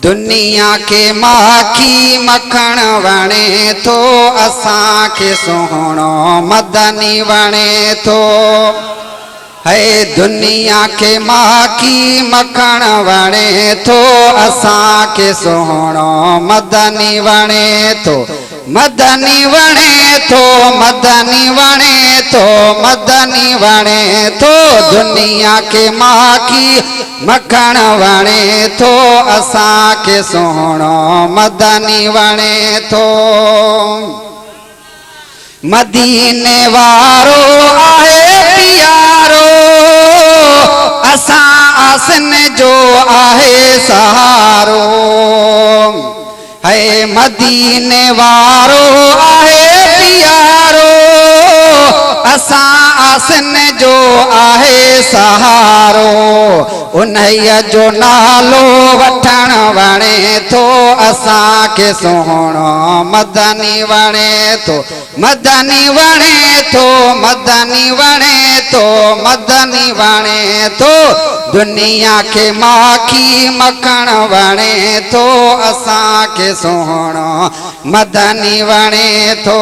दुनिया के माखी मखण वणे थो असां के सोहणो मदनी वणे थो। है दुनिया के माखी मखण वणे थो असां के सोहणो मदनी वणे थो। मदनी वणे थो मदनी वणे थो मदनी वणे थो। दुनिया के माखी मखण वणे थो असां के सोहणो मदनी वणे थो। मदीने वारो आहे प्यारो असां आसन जो आहे सहारो। है मदीने वारो आहे प्यारो असां आसन जो आहे सहारो। उन्हीअ जो नालो वठण वणे थो असां के सोहणो मदनी वणे थो। मदनी वणे थो मदनी वणे थो मदनी वणे थो। दुनिया के माखी मखण वणे थो असां के सोहणो मदनी वणे थो।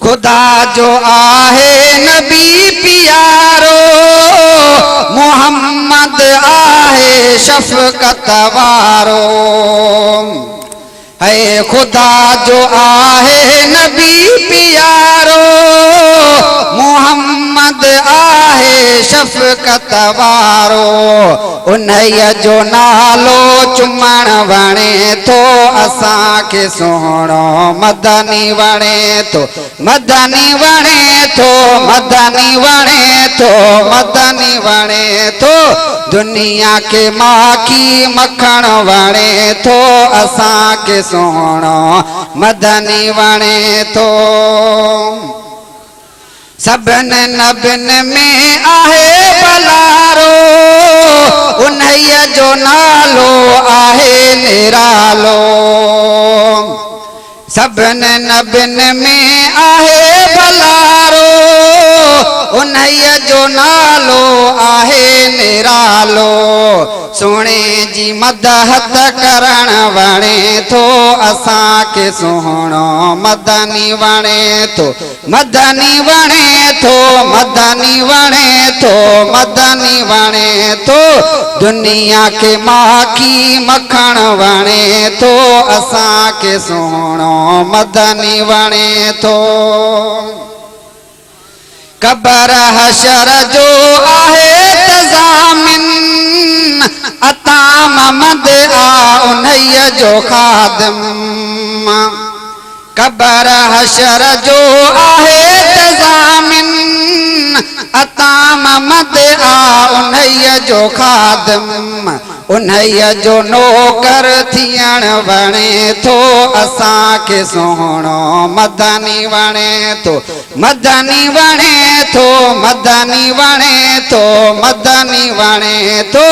खुदा जो आहे नबी प्यारो मोहम्मद आहे शफ़क़त वारो। है खुदा जो आहे नबी प्यारो मोहम्मद आहे शफ़क़त वारो। उन्हीअ जो नालो चुमण वणे थो असां के सोहणो मदनी वणे थो। मदनी वणे थो मदनी वणे थो मदनी वणे थो। दुनिया के माखी मखण वणे थो असां के सोहणो मदनी वणे थो। सबन नबिन में आहे बलारो उन्हीअ जो नालो आहे निरालो। सबन नबिन में आहे बलारो उन्हीअ जो नालो आहे निरालो। सोणे जी मदहत करण वणे थो असां के सोहणो मदनी वणे थो। मदनी वणे थो मदनी वणे थो मदनी वणे थो। दुनिया के माखी मखण वणे थो असां के सोहणो मदनी वणे थो। कबर हशर जो आहे तज़ामिन अता महमद आ उन्हीअ जो खादिम। कबर हशर जो आहे तज़ामिन अता महमद आ उन्हीअ जो खादिम। उन्हीअ जो नौकर थियण वणे थो असां के सोहणो मदनी वणे थो। मदनी वणे थो मदनी वणे थो मदनी वणे थो।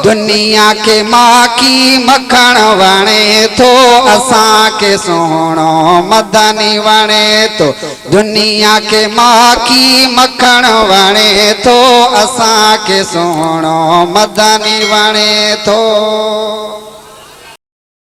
दुनिया के माखी मखण वणे थो असां के सोहणो मदनी वणे थो। दुनिया के माखी मखण वणे थो असां के सोहणो मदनी वणे थो।